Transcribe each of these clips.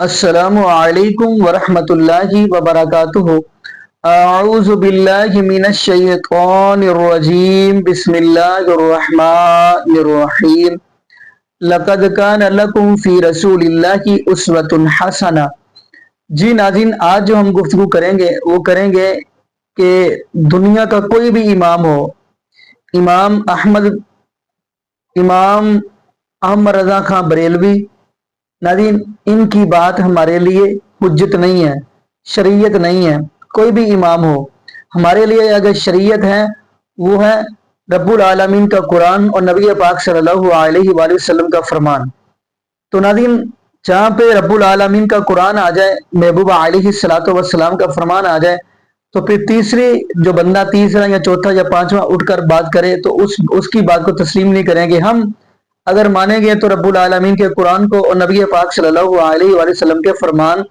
السلام علیکم ورحمۃ اللہ وبرکاتہ۔ اعوذ باللہ من الشیطان الرجیم، بسم اللہ الرحمن الرحیم۔ لقد کان لکم فی رسول اللہ اسوۃ حسنہ۔ جی ناظرین، آج جو ہم گفتگو کریں گے وہ کریں گے کہ دنیا کا کوئی بھی امام ہو، امام احمد رضا خان بریلوی، ناظرین ان کی بات ہمارے لیے حجت نہیں ہے، شریعت نہیں ہے۔ کوئی بھی امام ہو، ہمارے لیے اگر شریعت ہے وہ ہے رب العالمین کا قرآن اور نبی پاک صلی اللہ علیہ وآلہ وسلم کا فرمان۔ تو ناظرین جہاں پہ رب العالمین کا قرآن آ جائے، محبوب علیہ الصلوۃ والسلام کا فرمان آ جائے، تو پھر تیسری جو بندہ تیسرا یا چوتھا یا پانچواں اٹھ کر بات کرے تو اس کی بات کو تسلیم نہیں کریں گے۔ ہم اگر مانیں گے تو رب العالمین کے قرآن کو اور نبی پاک صلی اللہ علیہ وآلہ وسلم کے فرمان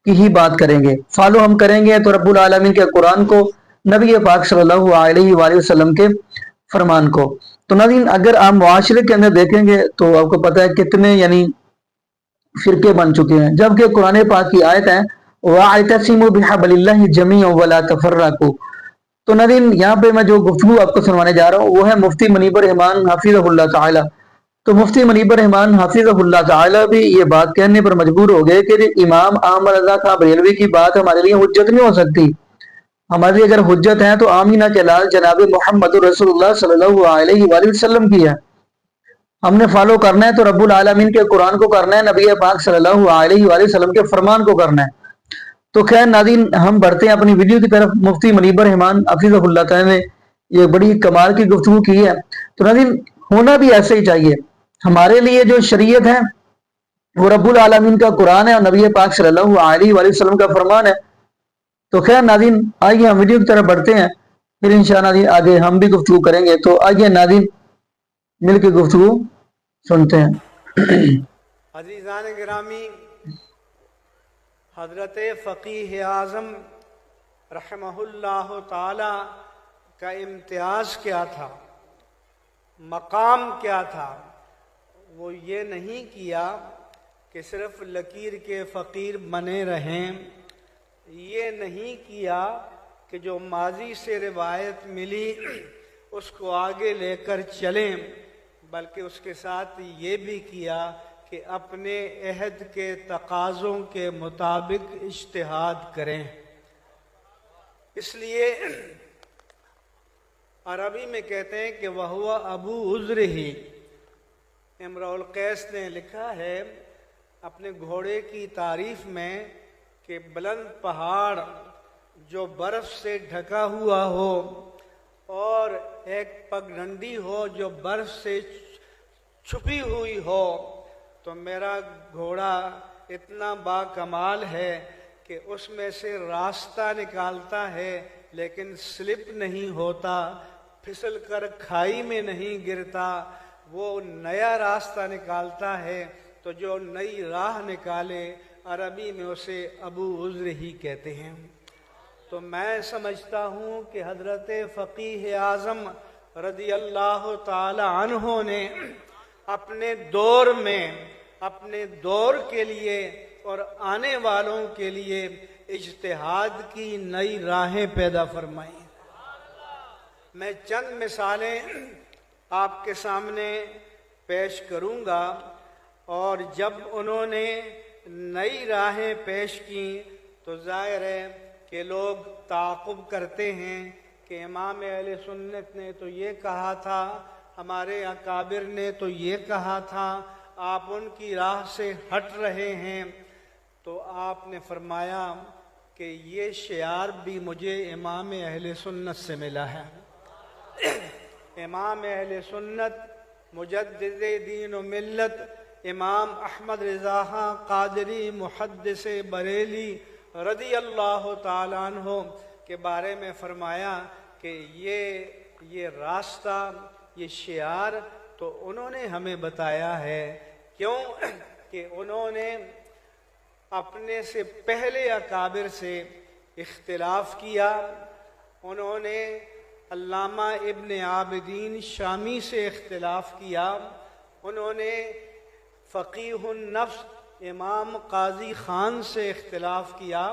کی ہی بات کریں گے۔ فالو ہم کریں گے تو رب العالمین کے قرآن کو، نبی پاک صلی اللہ علیہ وآلہ وسلم کے فرمان کو۔ تو ناظرین اگر آپ معاشرے کے اندر دیکھیں گے تو آپ کو پتہ ہے کتنے فرقے بن چکے ہیں، جبکہ قرآن پاک کی آیت ہے وَاعْتَصِمُوا بِحَبْلِ اللَّهِ جَمِيعًا وَلَا تَفَرَّقُوا۔ تو ناظرین یہاں پہ میں جو گفتگو آپ کو سنوانے جا رہا ہوں وہ ہے مفتی منیب الرحمان حفظہ اللہ تعالی۔ تو مفتی منیب الرحمان حفظہ اللہ تعالی بھی یہ بات کہنے پر مجبور ہو گئے کہ امام احمد رضا خان بریلوی کی بات ہمارے لیے حجت نہیں ہو سکتی۔ ہمارے لیے اگر حجت ہے تو آمینہ کے لال جناب محمد رسول اللہ صلی اللہ علیہ وآلہ وسلم کی ہے۔ ہم نے فالو کرنا ہے تو رب العالمین کے قرآن کو کرنا ہے، نبی پاک صلی اللہ علیہ وآلہ وسلم کے فرمان کو کرنا ہے۔ تو خیر ناظرین ہم بڑھتے ہیں اپنی ویڈیو کی طرف۔ مفتی منیب الرحمان حفظہ اللہ تعالی نے یہ بڑی کمال کی گفتگو کی ہے، تو ناظرین ہونا بھی ایسے ہی چاہیے۔ ہمارے لیے جو شریعت ہے وہ رب العالمین کا قرآن ہے اور نبی پاک صلی اللہ علیہ وآلہ وسلم کا فرمان ہے۔ تو خیر ناظرین آئیے ہم ویڈیو کی طرف بڑھتے ہیں، پھر انشاءاللہ ناظرین آگے ہم بھی گفتگو کریں گے۔ تو آئیے ناظرین مل کے گفتگو سنتے ہیں۔ عزیزان گرامی، حضرت فقیہ اعظم رحمہ اللہ تعالی کا امتیاز کیا تھا، مقام کیا تھا؟ وہ یہ نہیں کیا کہ صرف لکیر کے فقیر بنے رہیں، یہ نہیں کیا کہ جو ماضی سے روایت ملی اس کو آگے لے کر چلیں، بلکہ اس کے ساتھ یہ بھی کیا کہ اپنے عہد کے تقاضوں کے مطابق اجتہاد کریں۔ اس لیے عربی میں کہتے ہیں کہ وَهُوَ أَبُو عُذْرِهِ۔ امرؤ القیس نے لکھا ہے اپنے گھوڑے کی تعریف میں کہ بلند پہاڑ جو برف سے ڈھکا ہوا ہو اور ایک پگڈنڈی ہو جو برف سے چھپی ہوئی ہو، تو میرا گھوڑا اتنا با کمال ہے کہ اس میں سے راستہ نکالتا ہے لیکن سلپ نہیں ہوتا، پھسل کر کھائی میں نہیں گرتا۔ وہ نیا راستہ نکالتا ہے، تو جو نئی راہ نکالے عربی میں اسے ابو عذر ہی کہتے ہیں۔ تو میں سمجھتا ہوں کہ حضرت فقیہ اعظم رضی اللہ تعالی عنہ نے اپنے دور میں، اپنے دور کے لیے اور آنے والوں کے لیے اجتہاد کی نئی راہیں پیدا فرمائیں۔ میں چند مثالیں آپ کے سامنے پیش کروں گا، اور جب انہوں نے نئی راہیں پیش کی تو ظاہر ہے کہ لوگ تعاقب کرتے ہیں کہ امام اہل سنت نے تو یہ کہا تھا، ہمارے اکابر نے تو یہ کہا تھا، آپ ان کی راہ سے ہٹ رہے ہیں۔ تو آپ نے فرمایا کہ یہ شعار بھی مجھے امام اہل سنت سے ملا ہے۔ امام اہل سنت مجدد دین و ملت امام احمد رضا خان قادری محدث بریلی رضی اللہ تعالیٰ عنہ کے بارے میں فرمایا کہ یہ راستہ، یہ شعار تو انہوں نے ہمیں بتایا ہے۔ کیوں کہ انہوں نے اپنے سے پہلے اکابر سے اختلاف کیا۔ انہوں نے علامہ ابن عابدین شامی سے اختلاف کیا، انہوں نے فقیہ النفس امام قاضی خان سے اختلاف کیا،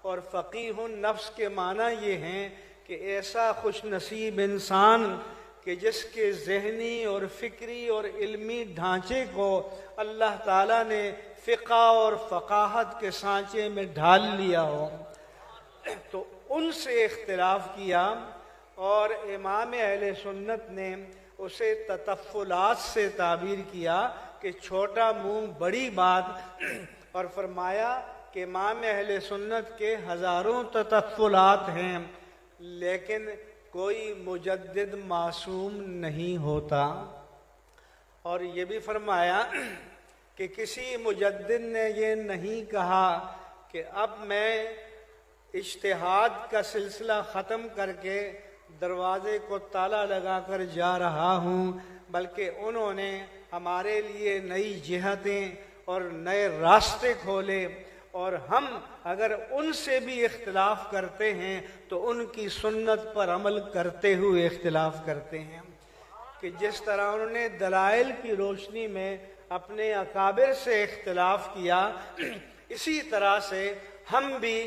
اور فقیہ النفس کے معنی یہ ہیں کہ ایسا خوش نصیب انسان کہ جس کے ذہنی اور فکری اور علمی ڈھانچے کو اللہ تعالیٰ نے فقہ اور فقاہت کے سانچے میں ڈھال لیا ہو۔ تو ان سے اختلاف کیا، اور امام اہل سنت نے اسے تطفلات سے تعبیر کیا کہ چھوٹا منہ بڑی بات، اور فرمایا کہ امام اہل سنت کے ہزاروں تطفلات ہیں، لیکن کوئی مجدد معصوم نہیں ہوتا۔ اور یہ بھی فرمایا کہ کسی مجدد نے یہ نہیں کہا کہ اب میں اجتہاد کا سلسلہ ختم کر کے دروازے کو تالا لگا کر جا رہا ہوں، بلکہ انہوں نے ہمارے لیے نئی جہتیں اور نئے راستے کھولے، اور ہم اگر ان سے بھی اختلاف کرتے ہیں تو ان کی سنت پر عمل کرتے ہوئے اختلاف کرتے ہیں۔ کہ جس طرح انہوں نے دلائل کی روشنی میں اپنے اکابر سے اختلاف کیا، اسی طرح سے ہم بھی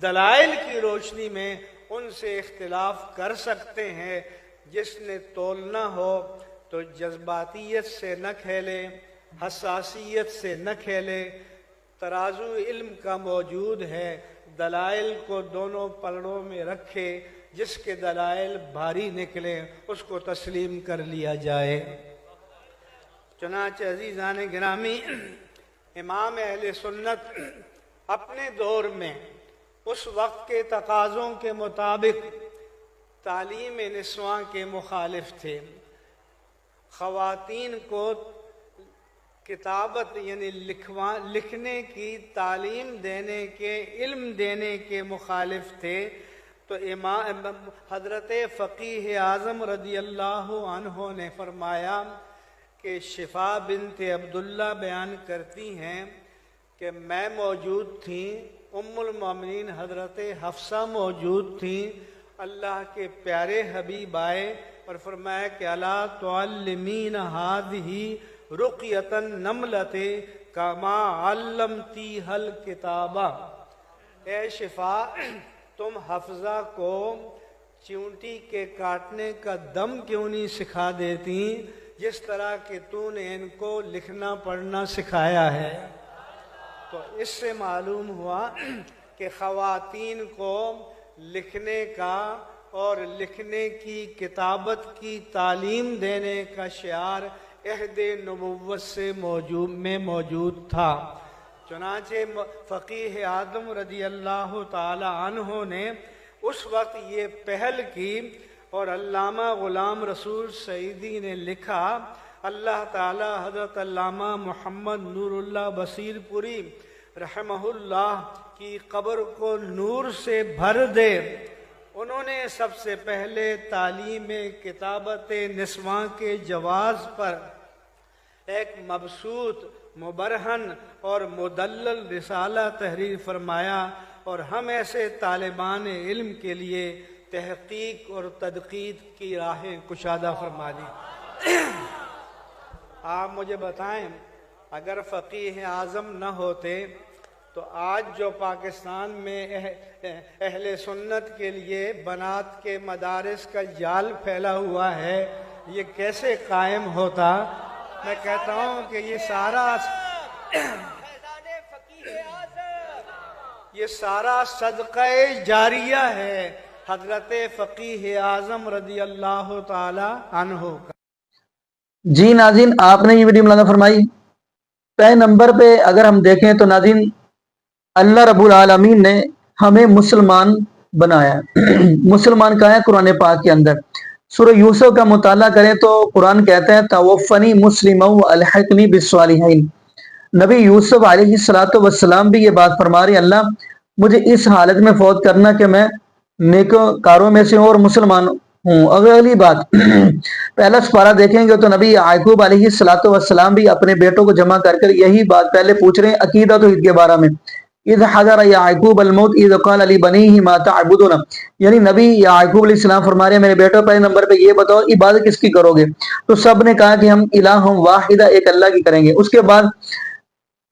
دلائل کی روشنی میں ان سے اختلاف کر سکتے ہیں۔ جس نے تولنا ہو تو جذباتیت سے نہ کھیلے، حساسیت سے نہ کھیلے، ترازو علم کا موجود ہے، دلائل کو دونوں پلڑوں میں رکھے، جس کے دلائل بھاری نکلے اس کو تسلیم کر لیا جائے۔ چنانچہ عزیزان گرامی، امام اہل سنت اپنے دور میں اس وقت کے تقاضوں کے مطابق تعلیم نسواں کے مخالف تھے۔ خواتین کو کتابت یعنی لکھنے کی تعلیم دینے کے، علم دینے کے مخالف تھے۔ تو امام حضرت فقیہ اعظم رضی اللہ عنہ نے فرمایا کہ شفا بنت عبداللہ بیان کرتی ہیں کہ میں موجود تھیں، ام المومنین حضرت حفصہ موجود تھیں، اللہ کے پیارے حبیب آئے اور فرمایا کہ الا تعلمین ہذہ رقیۃ النملۃ کما علمتیھا الکتابہ، اے شفا تم حفظہ کو چیونٹی کے کاٹنے کا دم کیوں نہیں سکھا دیتی جس طرح کہ تو نے ان کو لکھنا پڑھنا سکھایا ہے۔ تو اس سے معلوم ہوا کہ خواتین کو لکھنے کا اور لکھنے کی، کتابت کی تعلیم دینے کا شعار عہد نبوت سے موجود تھا۔ چنانچہ فقیہ اعظم رضی اللہ تعالی عنہ نے اس وقت یہ پہل کی، اور علامہ غلام رسول سعیدی نے لکھا، اللہ تعالی حضرت علامہ محمد نور اللہ بصیر پوری رحمہ اللہ کی قبر کو نور سے بھر دے۔ انہوں نے سب سے پہلے تعلیم کتابت نسواں کے جواز پر ایک مبسوط، مبرہن اور مدلل رسالہ تحریر فرمایا، اور ہم ایسے طالبان علم کے لیے تحقیق اور تدقیق کی راہیں کشادہ فرما دی۔ آپ مجھے بتائیں، اگر فقیہ اعظم نہ ہوتے تو آج جو پاکستان میں اہل سنت کے لیے بنات کے مدارس کا جال پھیلا ہوا ہے، یہ کیسے قائم ہوتا؟ میں کہتا ہوں کہ یہ سارا صدقہ جاریہ ہے حضرت فقیہ اعظم رضی اللہ تعالی عنہ کا۔ جی ناظرین، آپ نے یہ ویڈیو ملاحظہ فرمائی۔ پہلے نمبر پہ اگر ہم دیکھیں تو ناظرین، اللہ رب العالمین نے ہمیں مسلمان بنایا۔ مسلمان کہا ہے قرآن پاک کے اندر، سورہ یوسف کا مطالعہ کریں تو قرآن کہتا ہے توفنی مسلما والحقنی بالصالحین۔ نبی یوسف علیہ السلام بھی یہ بات فرما رہے، اللہ مجھے اس حالت میں فوت کرنا کہ میں نیکوکاروں میں سے ہوں اور مسلمان ہوں۔ اگلی بات پہلا سپارہ دیکھیں گے تو نبی یعقوب علیہ السلام بھی اپنے بیٹوں کو جمع کر کر یہی بات پہلے پوچھ رہے ہیں عقیدہ توحید کے بارے میں۔ اذ حضر یعقوب الموت اذ قال لبنیہ ما تعبدون، یعنی نبی یعقوب علیہ السلام فرما رہے ہیں میرے بیٹوں پہلے نمبر پہ یہ بتاؤ عبادت کس کی کرو گے؟ تو سب نے کہا کہ ہم الہ واحدہ، ایک اللہ کی کریں گے۔ اس کے بعد